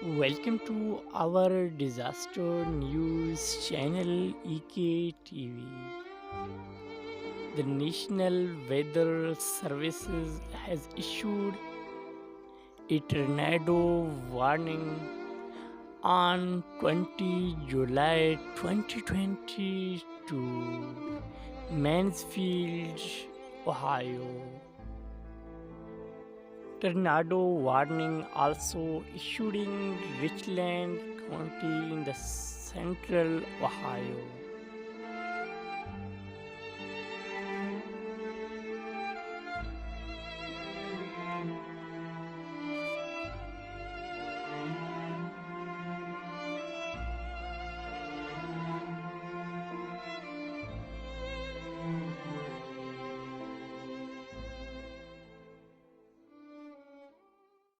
Welcome to our disaster news channel EK TV. The National Weather Services has issued a tornado warning on 20 July 2020 to Mansfield, Ohio. Tornado warning also issued in Richland County in the central Ohio.